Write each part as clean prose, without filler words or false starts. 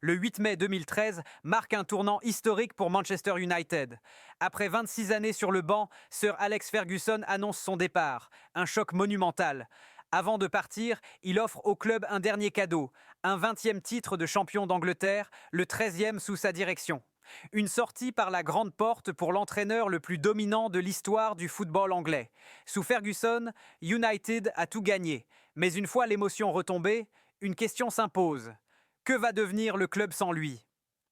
Le 8 mai 2013 marque un tournant historique pour Manchester United. Après 26 années sur le banc, Sir Alex Ferguson annonce son départ. Un choc monumental. Avant de partir, il offre au club un dernier cadeau, un 20e titre de champion d'Angleterre, le 13e sous sa direction. Une sortie par la grande porte pour l'entraîneur le plus dominant de l'histoire du football anglais. Sous Ferguson, United a tout gagné. Mais une fois l'émotion retombée, une question s'impose. Que va devenir le club sans lui ?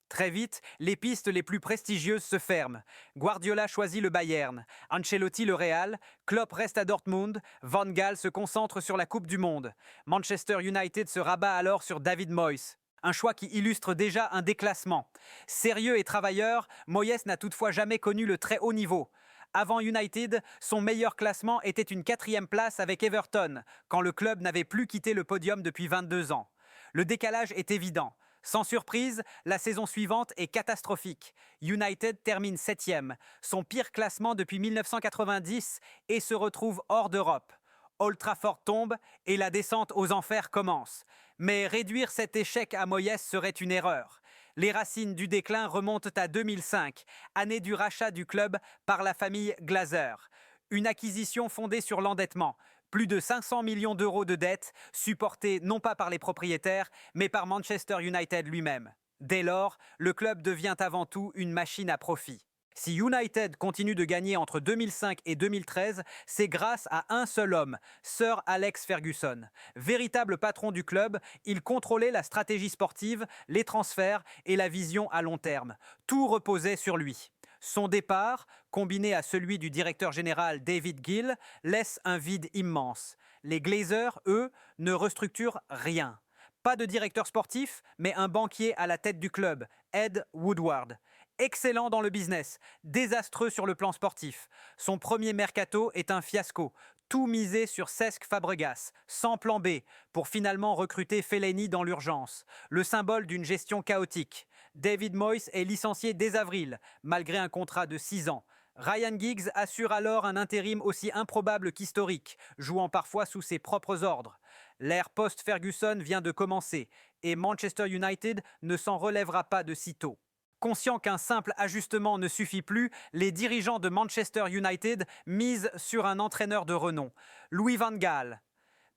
Très vite, les pistes les plus prestigieuses se ferment. Guardiola choisit le Bayern, Ancelotti le Real, Klopp reste à Dortmund, Van Gaal se concentre sur la Coupe du Monde. Manchester United se rabat alors sur David Moyes. Un choix qui illustre déjà un déclassement. Sérieux et travailleur, Moyes n'a toutefois jamais connu le très haut niveau. Avant United, son meilleur classement était une 4e place avec Everton, quand le club n'avait plus quitté le podium depuis 22 ans. Le décalage est évident. Sans surprise, la saison suivante est catastrophique. United termine 7e, son pire classement depuis 1990 et se retrouve hors d'Europe. Old Trafford tombe et la descente aux enfers commence. Mais réduire cet échec à Moyes serait une erreur. Les racines du déclin remontent à 2005, année du rachat du club par la famille Glazer. Une acquisition fondée sur l'endettement. Plus de 500 millions d'euros de dettes, supportées non pas par les propriétaires, mais par Manchester United lui-même. Dès lors, le club devient avant tout une machine à profit. Si United continue de gagner entre 2005 et 2013, c'est grâce à un seul homme, Sir Alex Ferguson. Véritable patron du club, il contrôlait la stratégie sportive, les transferts et la vision à long terme. Tout reposait sur lui. Son départ, combiné à celui du directeur général David Gill, laisse un vide immense. Les Glazers, eux, ne restructurent rien. Pas de directeur sportif, mais un banquier à la tête du club, Ed Woodward. Excellent dans le business, désastreux sur le plan sportif. Son premier mercato est un fiasco. Tout misé sur Cesc Fabregas, sans plan B, pour finalement recruter Fellaini dans l'urgence. Le symbole d'une gestion chaotique. David Moyes est licencié dès avril, malgré un contrat de 6 ans. Ryan Giggs assure alors un intérim aussi improbable qu'historique, jouant parfois sous ses propres ordres. L'ère post-Ferguson vient de commencer, et Manchester United ne s'en relèvera pas de sitôt. Conscient qu'un simple ajustement ne suffit plus, les dirigeants de Manchester United misent sur un entraîneur de renom, Louis van Gaal.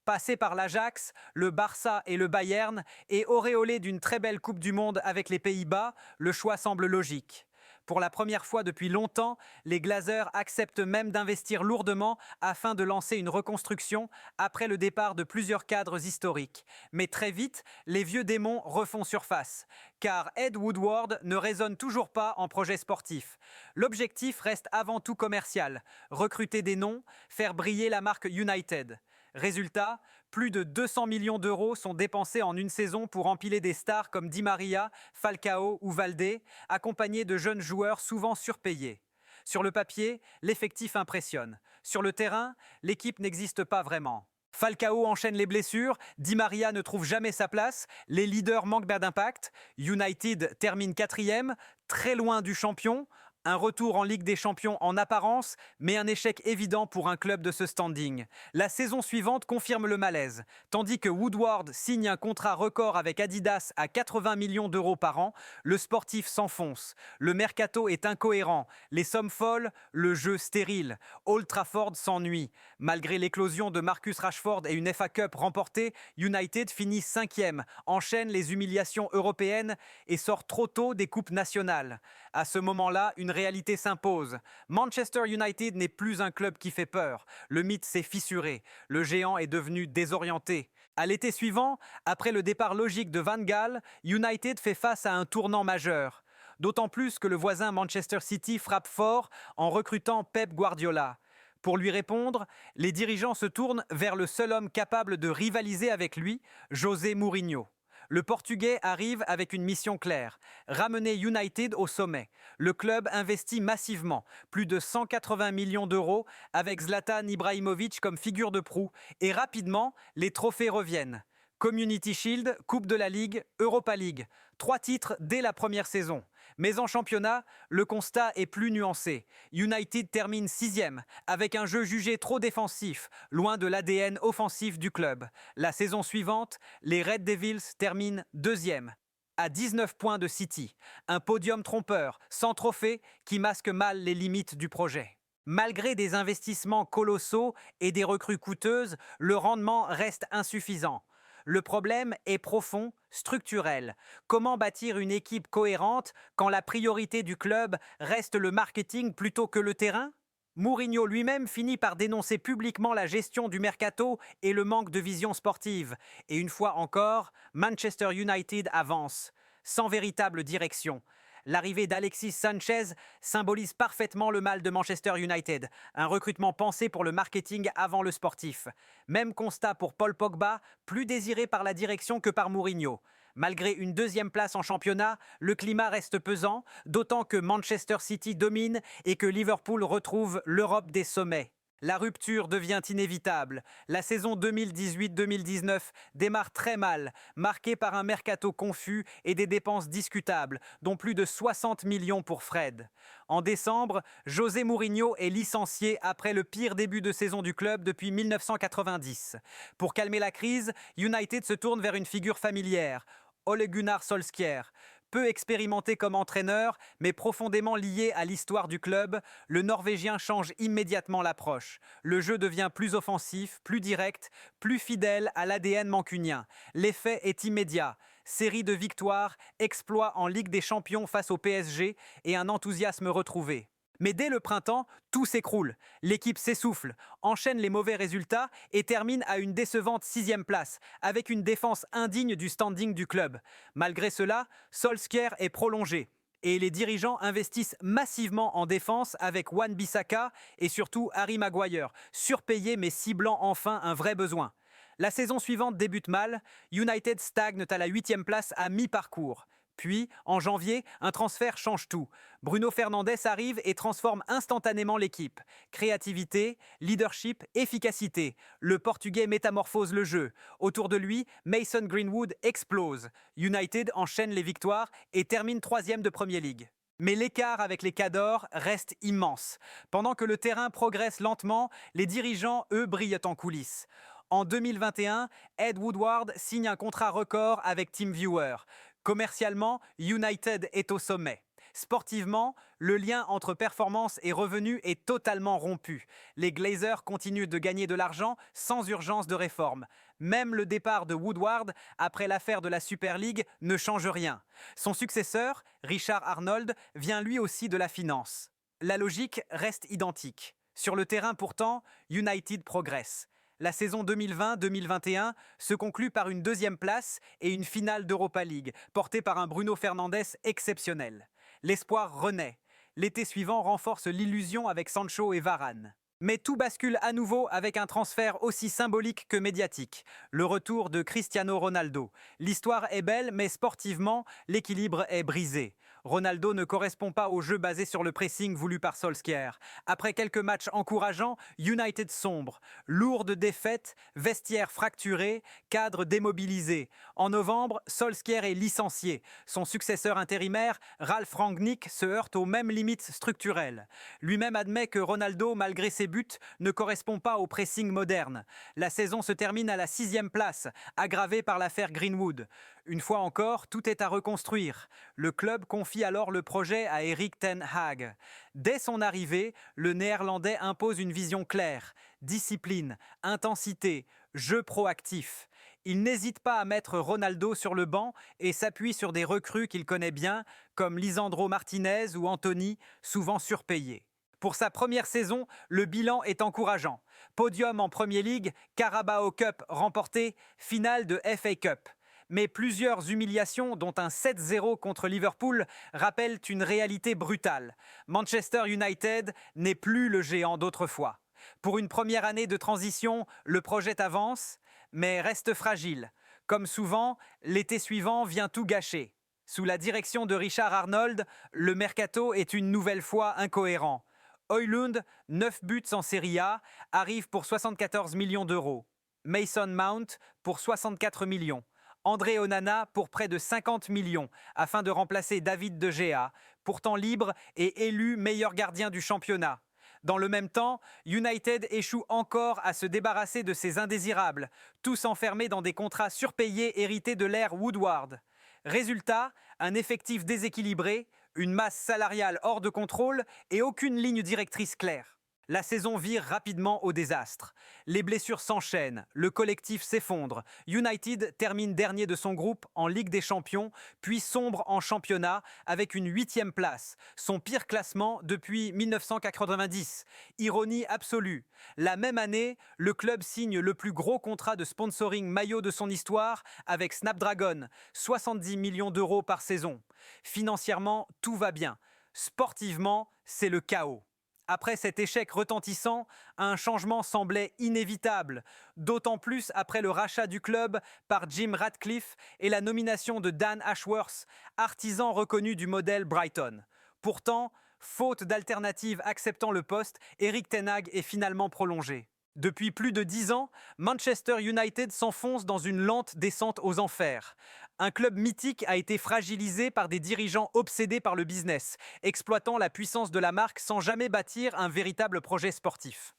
Passé par l'Ajax, le Barça et le Bayern, et auréolé d'une très belle Coupe du Monde avec les Pays-Bas, le choix semble logique. Pour la première fois depuis longtemps, les Glazers acceptent même d'investir lourdement afin de lancer une reconstruction après le départ de plusieurs cadres historiques. Mais très vite, les vieux démons refont surface, car Ed Woodward ne raisonne toujours pas en projet sportif. L'objectif reste avant tout commercial, recruter des noms, faire briller la marque United. Résultat, plus de 200 millions d'euros sont dépensés en une saison pour empiler des stars comme Di Maria, Falcao ou Valdé, accompagnés de jeunes joueurs souvent surpayés. Sur le papier, l'effectif impressionne. Sur le terrain, l'équipe n'existe pas vraiment. Falcao enchaîne les blessures, Di Maria ne trouve jamais sa place, les leaders manquent d'impact, United termine 4e, très loin du champion. Un retour en Ligue des Champions en apparence, mais un échec évident pour un club de ce standing. La saison suivante confirme le malaise. Tandis que Woodward signe un contrat record avec Adidas à 80 millions d'euros par an, le sportif s'enfonce. Le mercato est incohérent, les sommes folles, le jeu stérile. Old Trafford s'ennuie. Malgré l'éclosion de Marcus Rashford et une FA Cup remportée, United finit 5e, enchaîne les humiliations européennes et sort trop tôt des coupes nationales. À ce moment-là, une réalité s'impose. Manchester United n'est plus un club qui fait peur. Le mythe s'est fissuré. Le géant est devenu désorienté. À l'été suivant, après le départ logique de Van Gaal, United fait face à un tournant majeur. D'autant plus que le voisin Manchester City frappe fort en recrutant Pep Guardiola. Pour lui répondre, les dirigeants se tournent vers le seul homme capable de rivaliser avec lui, José Mourinho. Le Portugais arrive avec une mission claire, ramener United au sommet. Le club investit massivement, plus de 180 millions d'euros, avec Zlatan Ibrahimovic comme figure de proue. Et rapidement, les trophées reviennent. Community Shield, Coupe de la Ligue, Europa League. 3 titres dès la première saison. Mais en championnat, le constat est plus nuancé. United termine 6e, avec un jeu jugé trop défensif, loin de l'ADN offensif du club. La saison suivante, les Red Devils terminent 2e. à 19 points de City. Un podium trompeur, sans trophée, qui masque mal les limites du projet. Malgré des investissements colossaux et des recrues coûteuses, le rendement reste insuffisant. Le problème est profond, structurel. Comment bâtir une équipe cohérente quand la priorité du club reste le marketing plutôt que le terrain ? Mourinho lui-même finit par dénoncer publiquement la gestion du mercato et le manque de vision sportive. Et une fois encore, Manchester United avance, sans véritable direction. L'arrivée d'Alexis Sanchez symbolise parfaitement le mal de Manchester United, un recrutement pensé pour le marketing avant le sportif. Même constat pour Paul Pogba, plus désiré par la direction que par Mourinho. Malgré une deuxième place en championnat, le climat reste pesant, d'autant que Manchester City domine et que Liverpool retrouve l'Europe des sommets. La rupture devient inévitable. La saison 2018-2019 démarre très mal, marquée par un mercato confus et des dépenses discutables, dont plus de 60 millions pour Fred. En décembre, José Mourinho est licencié après le pire début de saison du club depuis 1990. Pour calmer la crise, United se tourne vers une figure familière, Ole Gunnar Solskjaer. Peu expérimenté comme entraîneur, mais profondément lié à l'histoire du club, le Norvégien change immédiatement l'approche. Le jeu devient plus offensif, plus direct, plus fidèle à l'ADN mancunien. L'effet est immédiat. Série de victoires, exploits en Ligue des Champions face au PSG et un enthousiasme retrouvé. Mais dès le printemps, tout s'écroule. L'équipe s'essouffle, enchaîne les mauvais résultats et termine à une décevante 6e place, avec une défense indigne du standing du club. Malgré cela, Solskjaer est prolongé. Et les dirigeants investissent massivement en défense avec Wan-Bissaka et surtout Harry Maguire, surpayé mais ciblant enfin un vrai besoin. La saison suivante débute mal, United stagne à la 8e place à mi-parcours. Puis, en janvier, un transfert change tout. Bruno Fernandes arrive et transforme instantanément l'équipe. Créativité, leadership, efficacité. Le Portugais métamorphose le jeu. Autour de lui, Mason Greenwood explose. United enchaîne les victoires et termine 3e de Premier League. Mais l'écart avec les Cadors reste immense. Pendant que le terrain progresse lentement, les dirigeants, eux, brillent en coulisses. En 2021, Ed Woodward signe un contrat record avec TeamViewer. Commercialement, United est au sommet. Sportivement, le lien entre performance et revenus est totalement rompu. Les Glazers continuent de gagner de l'argent sans urgence de réforme. Même le départ de Woodward, après l'affaire de la Super League, ne change rien. Son successeur, Richard Arnold, vient lui aussi de la finance. La logique reste identique. Sur le terrain pourtant, United progresse. La saison 2020-2021 se conclut par une 2e place et une finale d'Europa League, portée par un Bruno Fernandes exceptionnel. L'espoir renaît. L'été suivant renforce l'illusion avec Sancho et Varane. Mais tout bascule à nouveau avec un transfert aussi symbolique que médiatique, le retour de Cristiano Ronaldo. L'histoire est belle, mais sportivement, l'équilibre est brisé. Ronaldo ne correspond pas au jeu basé sur le pressing voulu par Solskjaer. Après quelques matchs encourageants, United sombre. Lourde défaite, vestiaire fracturé, cadre démobilisé. En novembre, Solskjaer est licencié. Son successeur intérimaire, Ralf Rangnick, se heurte aux mêmes limites structurelles. Lui-même admet que Ronaldo, malgré ses buts, ne correspond pas au pressing moderne. La saison se termine à la 6e place, aggravée par l'affaire Greenwood. Une fois encore, tout est à reconstruire. Le club confie alors le projet à Erik ten Hag. Dès son arrivée, le Néerlandais impose une vision claire. Discipline, intensité, jeu proactif. Il n'hésite pas à mettre Ronaldo sur le banc et s'appuie sur des recrues qu'il connaît bien, comme Lisandro Martinez ou Anthony, souvent surpayés. Pour sa première saison, le bilan est encourageant. Podium en Premier League, Carabao Cup remporté, finale de FA Cup. Mais plusieurs humiliations, dont un 7-0 contre Liverpool, rappellent une réalité brutale. Manchester United n'est plus le géant d'autrefois. Pour une première année de transition, le projet avance, mais reste fragile. Comme souvent, l'été suivant vient tout gâcher. Sous la direction de Richard Arnold, le mercato est une nouvelle fois incohérent. Højlund, 9 buts en Serie A, arrive pour 74 millions d'euros. Mason Mount pour 64 millions. André Onana pour près de 50 millions, afin de remplacer David De Gea, pourtant libre et élu meilleur gardien du championnat. Dans le même temps, United échoue encore à se débarrasser de ses indésirables, tous enfermés dans des contrats surpayés hérités de l'ère Woodward. Résultat, un effectif déséquilibré, une masse salariale hors de contrôle et aucune ligne directrice claire. La saison vire rapidement au désastre. Les blessures s'enchaînent, le collectif s'effondre. United termine dernier de son groupe en Ligue des Champions, puis sombre en championnat avec une 8e place, son pire classement depuis 1990. Ironie absolue. La même année, le club signe le plus gros contrat de sponsoring maillot de son histoire avec Snapdragon, 70 millions d'euros par saison. Financièrement, tout va bien. Sportivement, c'est le chaos. Après cet échec retentissant, un changement semblait inévitable, d'autant plus après le rachat du club par Jim Ratcliffe et la nomination de Dan Ashworth, artisan reconnu du modèle Brighton. Pourtant, faute d'alternative acceptant le poste, Erik ten Hag est finalement prolongé. Depuis plus de 10 ans, Manchester United s'enfonce dans une lente descente aux enfers. Un club mythique a été fragilisé par des dirigeants obsédés par le business, exploitant la puissance de la marque sans jamais bâtir un véritable projet sportif.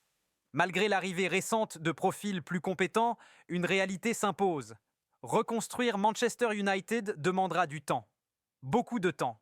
Malgré l'arrivée récente de profils plus compétents, une réalité s'impose. Reconstruire Manchester United demandera du temps. Beaucoup de temps.